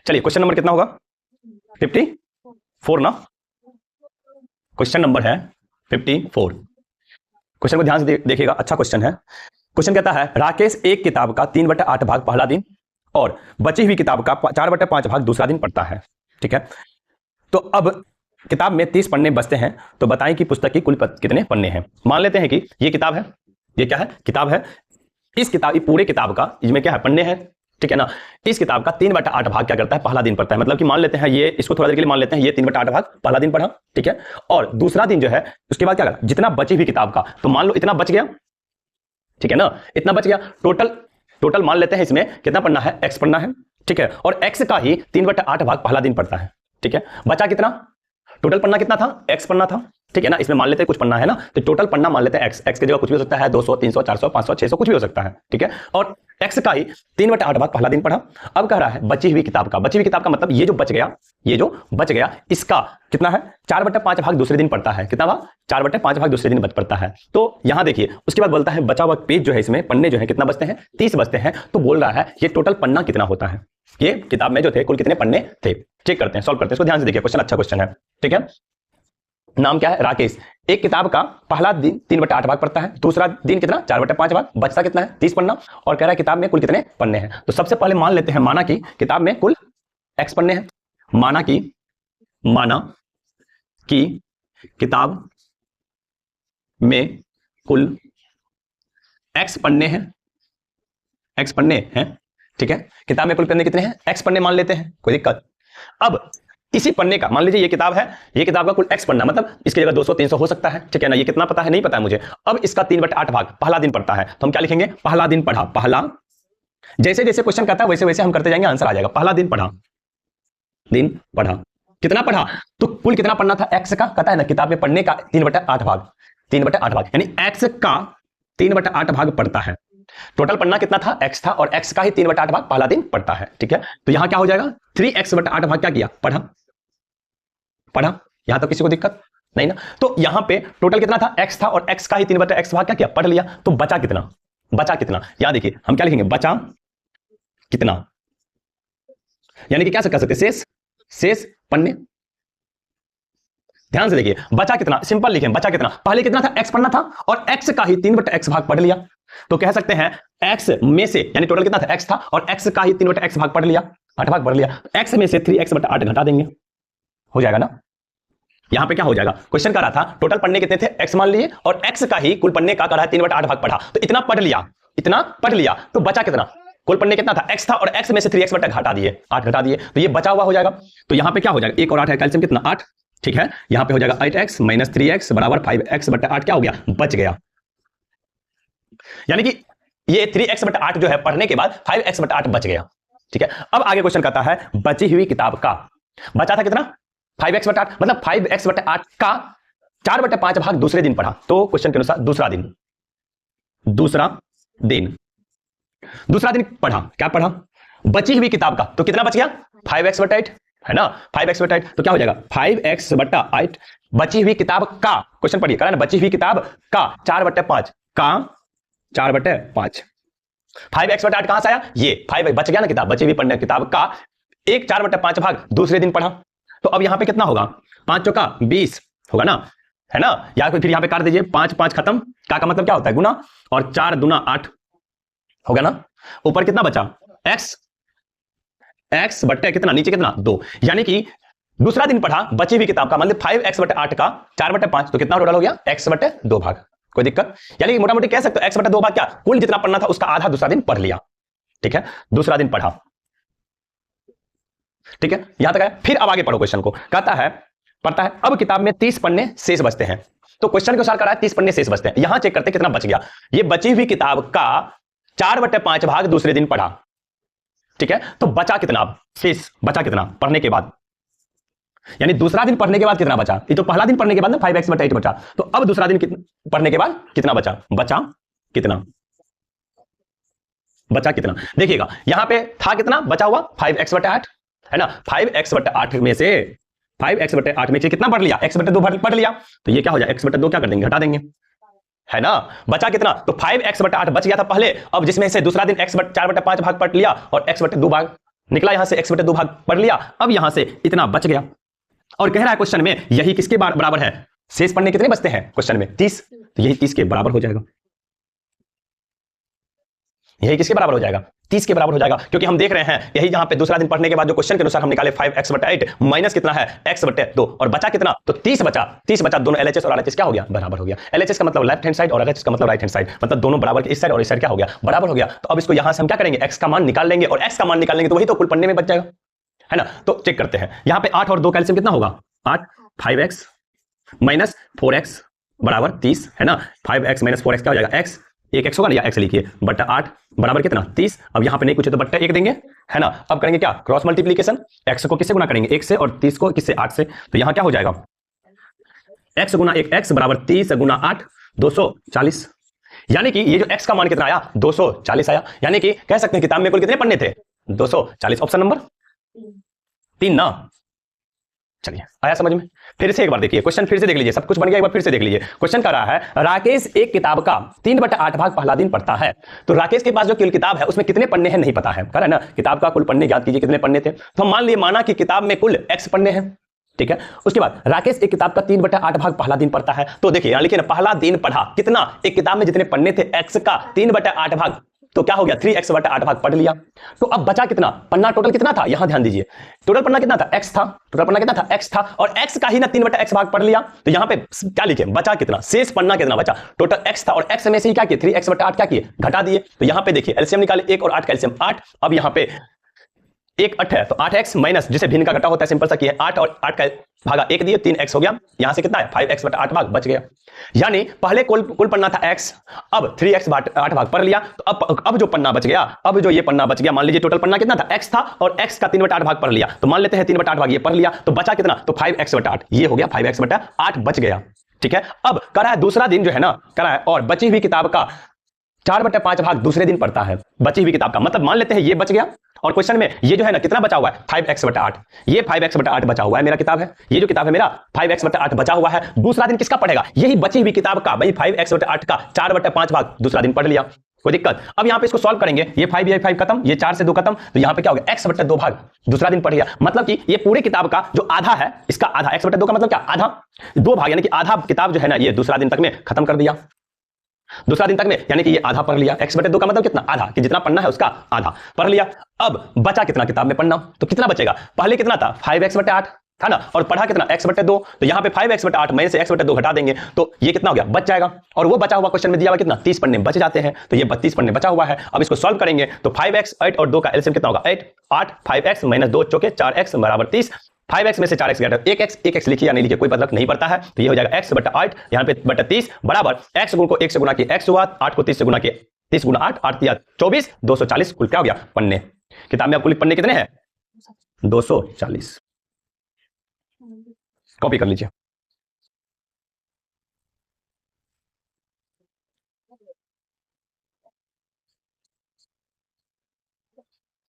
चलिए question number कितना होगा? 54 ना? क्वेश्चन नंबर है 54। क्वेश्चन को ध्यान से देखिएगा, अच्छा क्वेश्चन है। क्वेश्चन कहता है राकेश एक किताब का 3/8 भाग पहला दिन और बची हुई किताब का 4/5 भाग दूसरा दिन पढ़ता है। ठीक है, तो अब किताब में 30 पन्ने बचते हैं, तो बताएं कि पुस्तक की कुल कितने पन्ने हैं। मान लेते हैं कि ये किताब है, ये क्या है? किताब है। इस पूरे किताब का इसमें क्या है? पन्ने हैं। ठीक है ना? इस किताब का 3/8 भाग क्या करता है? पहला दिन पढ़ता है। मतलब कि मान लेते हैं ये, इसको थोड़ा देर के लिए मान लेते हैं ये 3/8 भाग पहला दिन पढ़ा। ठीक है, और दूसरा दिन जो है उसके बाद क्या करा? जितना बची हुई किताब का, तो मान लो इतना बच गया। ठीक है ना? इतना बच गया। टोटल मान लेते हैं इसमें कितना पढ़ना है? x पढ़ना है। ठीक है, और x का ही 3/8 भाग पहला दिन पढ़ता है। ठीक है, बचा कितना? टोटल पन्ना कितना था? x पन्ना था। ठीक है ना? इसमें मान लेते हैं कुछ पन्ना है ना, तो टोटल पन्ना मान लेते हैं x की जगह कुछ भी हो सकता है, 200, 300, 400, 500, 600 कुछ भी हो सकता है। ठीक है, और x का ही 3/8 भाग पहला दिन पढ़ा। अब कह रहा है बची हुई किताब का। बची हुई किताब का मतलब ये जो बच गया इसका कितना है? 4/5 भाग दूसरे दिन पढ़ता है। कितना भाग? 4/5 भाग दूसरे दिन पढ़ता है। तो यहां देखिए उसके बाद बोलता है बचा हुआ पेज जो है, इसमें पन्ने जो है कितना बचते हैं? 30 बचते हैं। तो बोल रहा है ये टोटल पन्ना कितना होता है? ये किताब में जो थे कुल कितने पन्ने थे? चेक करते हैं, सॉल्व करते हैं इसको। ध्यान से देखिए, क्वेश्चन अच्छा क्वेश्चन है। ठीक है, नाम क्या है? राकेश। एक किताब का पहला दिन 3/8 भाग पढ़ता है, दूसरा दिन कितना? 4/5 भाग। बचता कितना है? 30 पन्ना। और कह रहा है किताब में कुल कितने पन्ने हैं। तो सबसे पहले मान लेते हैं, माना कि किताब में कुल x पन्ने हैं। माना कि किताब में कुल x पन्ने हैं। ठीक है, किताब में कुल पन्ने कितने हैं? x पन्ने मान लेते हैं, कोई दिक्कत? अब इसी पन्ने का मान लीजिए ये किताब है, ये किताब का कुल x पन्ना, मतलब इसकी जगह 200, 300 हो सकता है। ठीक है ना? ये कितना पता है? नहीं पता है मुझे। अब इसका 3/8 भाग पहला दिन पढ़ता है, तो हम क्या लिखेंगे? पहला दिन पढ़ा। पहला, जैसे जैसे क्वेश्चन करता है वैसे वैसे हम करते जाएंगे, आंसर आ जाएगा। पहला दिन पढ़ा। कितना पढ़ा? तो कुल कितना पढ़ना था x का? कहता है ना किताब में पढ़ने का 3/8 भाग, 3/8 भाग यानी x का 3/8 भाग पढ़ता है। टोटल पढ़ना कितना था? x था, और x का ही 3/8 भाग पहला दिन पढ़ता है। ठीक है, तो यहां क्या हो जाएगा? 3x/8 भाग क्या किया? पढ़ा। यहां तो किसी को दिक्कत नहीं ना? तो यहां पे टोटल कितना था? x था, और x का ही 3/x भाग क्या किया? पढ़ लिया। तो बचा कितना? यहां देखिए हम क्या लिखेंगे? बचा कितना, यानी कि क्या कह सकते? शेष पन्ने। ध्यान से देखिए, बचा कितना? सिंपल लिखें, बचा कितना? पहले कितना था? x पढ़ना था, और x का ही 3/x भाग पढ़ लिया। तो कह सकते हैं x में से, यानी टोटल कितना था? x था, और x का ही 3/x भाग पढ़ लिया, 8 भाग पढ़ लिया। x में से 3x/8 घटा देंगे, हो जाएगा ना? यहां पे क्या हो जाएगा? क्वेश्चन कर रहा था टोटल पढ़ने कितने थे? x मान लिए, और x का ही कुल पढ़ने का कर रहा है 3/8 भाग पढ़ा, तो इतना पढ़ लिया। तो बचा कितना? कुल पढ़ने कितना था? x था, और x में से 3x घटा दिए, 8 घटा दिए, तो ये बचा हुआ हो जाएगा। तो यहां पे क्या हो जाएगा? 1 और 8 है, कैल्शियम कितना? 8। ठीक है, यहां पे हो जाएगा 8x - 3x बराबर 5x/8 क्या हो गया? बच गया। यानी कि ये 3x/8 जो है पढ़ने के बाद 5x/8 बच गया। ठीक है, अब आगे क्वेश्चन कहता है बची हुई किताब का बचा था कितना? 5x/8, मतलब 5x/8 का 4/5 भाग दूसरे दिन पढ़ा। तो क्वेश्चन के अनुसार दूसरा दिन पढ़ा। क्या पढ़ा? बची हुई किताब का, तो कितना बच गया? 5x/8 है ना? 5x/8, तो क्या हो जाएगा? 5x/8 बची हुई किताब का, क्वेश्चन पढ़िए, करा ना? बची हुई किताब का 4/5 का 4/5। 5x/8 कहां से आया? ये 5 बच गया ना किताब, बची हुई पढ़ने किताब का 4/5 भाग दूसरे दिन पढ़ा। तो अब यहां पे कितना होगा? 5 चौका 20 होगा ना, है ना? या फिर यहां पे काट दीजिए, 5 5 खत्म। का मतलब क्या होता है? गुना, और 4 दूना 8 होगा ना? ऊपर कितना बचा? x बट्टे कितना? नीचे कितना? 2। यानी कि दूसरा दिन पढ़ा बची हुई किताब का, मतलब 5x/8 का 4/5, तो कितना टोटल हो गया? x/2 भाग। कोई दिक्कत? यानी कि मोटा मोटी कह सकते हो x/2 भाग क्या? कुल जितना पढ़ना था उसका आधा दूसरा दिन पढ़ लिया। ठीक है, दूसरा दिन पढ़ा। ठीक है, यहां तक है। फिर अब आगे पढ़ो क्वेश्चन को। कहता है पढ़ता है अब किताब में 30 पन्ने शेष बचते हैं। तो क्वेश्चन के अनुसार कह रहा है 30 पन्ने शेष बचते हैं। यहां चेक करते कितना बच गया। ये बची हुई किताब का 4/5 भाग दूसरे दिन पढ़ा। ठीक है, तो बचा कितना? शेष बचा कितना पढ़ने के बाद, यानी दूसरा दिन पढ़ने के बाद कितना बचा? ये तो पहला दिन पढ़ने के बाद ना 5x/8 बचा, तो अब दूसरा दिन पढ़ने के बाद कितना बचा? बचा कितना देखिएगा, यहां पे था कितना बचा हुआ? 5x/8 है ना? 5x/8 में से 5x/8 में से कितना पढ़ लिया? x/2 पढ़ लिया, तो ये क्या हो जाए? x/2 क्या कर देंगे? घटा देंगे, है ना? बचा कितना? तो 5x/8 बच गया था पहले, अब जिसमें से दूसरा दिन 4/5 भाग पढ़ लिया और x/2 भाग निकला यहां से x बटे 2 भाग पढ़ लिया, अब यहां से इतना बच गया और कह रहा है क्वेश्चन में यही किसके बराबर है, शेष पन्ने कितने बचते हैं क्वेश्चन में 30, तो यही 30 के बराबर हो जाएगा, यही किसके बराबर हो जाएगा 30 के बराबर हो जाएगा, क्योंकि हम देख रहे हैं यही जहां पे दूसरा दिन पढ़ने के बाद जो क्वेश्चन के अनुसार हम निकाले 5x बटा 8 माइनस कितना है x बटे 2 और बचा कितना, तो 30 बचा, दोनों LHS और RHS क्या हो गया, बराबर हो गया। LHS का मतलब लेफ्ट हैंड साइड और RHS का मतलब राइट हैंड साइड, मतलब दोनों बराबर के इस साइड और इस साइड क्या हो गया, बराबर हो गया। तो अब इसको यहां से हम क्या करेंगे, x का मान निकाल लेंगे और x का मान निकालेंगे तो वही तो कुल पन्ने में बच जाएगा, है ना। तो चेक करते हैं यहां पे 8 और 2 कैल्सियम कितना होगा, 8 5x माइनस 4x बराबर 30, है ना। 5x माइनस 4x क्या हो जाएगा, x, एक x होगा ना, या x लिखिए बटा 8 बराबर कितना 30। अब यहां पे नहीं कुछ है तो बट्टा 1 देंगे, है ना। अब करेंगे क्या, क्रॉस मल्टीप्लीकेशन, x को किससे गुना करेंगे 1 से और 30 को किससे 8 से, तो यहां क्या हो जाएगा x गुना 1 x बराबर 30 गुना 8 240, यानी कि ये जो x का मान कितना आया 240 आया, यानी कि कह सकते हैं किताब में कुल कितने पन्ने थे 240, ऑप्शन नंबर 3 ना। चलिए आया समझ में। फिर से एक बार देखिए क्वेश्चन, फिर से देख लीजिए, सब कुछ बन गया, एक बार फिर से देख लीजिए। क्वेश्चन कर रहा है राकेश एक किताब का 3/8 भाग पहला दिन पढ़ता है, तो राकेश के पास जो कुल किताब है उसमें कितने पन्ने हैं नहीं पता है, कह रहा है ना किताब का कुल पन्ने ज्ञात कीजिए कितने पन्ने थे। तो हम मान लिए माना कि किताब में कुल x पन्ने हैं, ठीक है। उसके बाद राकेश एक किताब का 3/8 भाग पहला दिन पढ़ता है, तो देखिए यहां लिखिए ना पहला दिन पढ़ा कितना, एक किताब में जितने पन्ने थे x का 3/8 भाग, तो क्या हो गया 3x बटा 8 भाग पढ़ लिया। तो अब बचा कितना पन्ना, टोटल कितना था, यहां ध्यान दीजिए टोटल पन्ना कितना था x था, टोटल पन्ना कितना था x था, और x का ही ना 3/x भाग पढ़ लिया, तो यहां पे क्या लिखे बचा कितना, शेष पन्ना कितना बचा, टोटल x था और x में से ही क्या किए 3x बटा 8 क्या किए घटा दिए। तो यहां पे देखिए एलसीएम निकाले 1 और 8 का एलसीएम 8, अब यहां पे 1 8 है तो 8x माइनस जिसे भिन्न का घटा होता है सिंपल सा किया 8 और 8 का भागा 1 दिए 3x हो गया, यहां से कितना है 5x बटा 8 भाग बच गया। यानी पहले कुल पन्ना था x, अब 3x बटा 8 भाग पढ़ लिया, तो अब जो पन्ना बच गया, अब जो ये पन्ना बच गया, मान लीजिए टोटल पन्ना कितना था x था और x का 3/8 भाग पढ़ लिया, तो मान लेते हैं 3/8 भाग ये पढ़ लिया, तो बचा कितना, तो 5x बटा 8 ये हो गया 5x बटा 8 बच गया, ठीक है। अब करा है दूसरा दिन जो है ना, करा है और बची हुई किताब का 4/5 भाग दूसरे दिन पढ़ता है, बची हुई किताब का मतलब मान लेते हैं ये बच गया, और क्वेश्चन में ये जो है ना कितना बचा हुआ है 5x बटा 8, ये 5x बटा 8 बचा हुआ है मेरा किताब है, ये जो किताब है मेरा 5x बटा 8 बचा हुआ है, दूसरा दिन किसका पढ़ेगा, यही बची हुई किताब का, भाई 5x बटा 8 का 4/5 भाग दूसरा दिन पढ़ लिया, कोई दिक्कत। अब यहां पे इसको सॉल्व करेंगे, ये 5 ये 5 खत्म, ये 4 से 2 खत्म, तो यहां पे क्या हो गया x बटा 2 भाग दूसरा दिन पढ़ लिया, मतलब कि ये पूरी किताब का जो आधा है इसका आधा, x बटा 2 का मतलब क्या आधा, 2 भाग यानी कि आधा किताब जो है ना ये दूसरा दिन तक में खत्म कर दिया, दूसरा दिन तक में, यानी कि ये आधा पढ़ लिया, x बटे 2 का मतलब कितना आधा, कि जितना पढ़ना है उसका आधा पढ़ लिया। अब बचा कितना किताब में पढ़ना, तो कितना बचेगा, पहले कितना था 5x बटे 8 था ना, और पढ़ा कितना x बटे 2, तो यहां पे 5x बटे 8 में से x बटे 2 घटा देंगे तो ये कितना हो गया बच जाएगा, और वो बचा हुआ क्वेश्चन में दिया हुआ कितना 30 पन्ने बच जाते हैं, तो ये 32 पन्ने बचा हुआ है। अब इसको सॉल्व करेंगे तो 5x 8 और 2 का एलसीएम कितना होगा 8 5x माइनस 2 चौके 4x बराबर 30, 5x में से 4x घटा 1x लिखिए या नहीं लिखिए कोई फर्क नहीं पड़ता है, तो ये हो जाएगा x बटा 8 यहाँ पे बटा 30 बराबर x गुण को 1 से गुना किया x हुआ, 8 को 30 से गुना किया 30 गुना 8 8 दिया 24 240 कुल क्या हो गया पन्ने, किताब में अब कुल पन्ने कितने हैं 240, कॉपी कर लीजिए।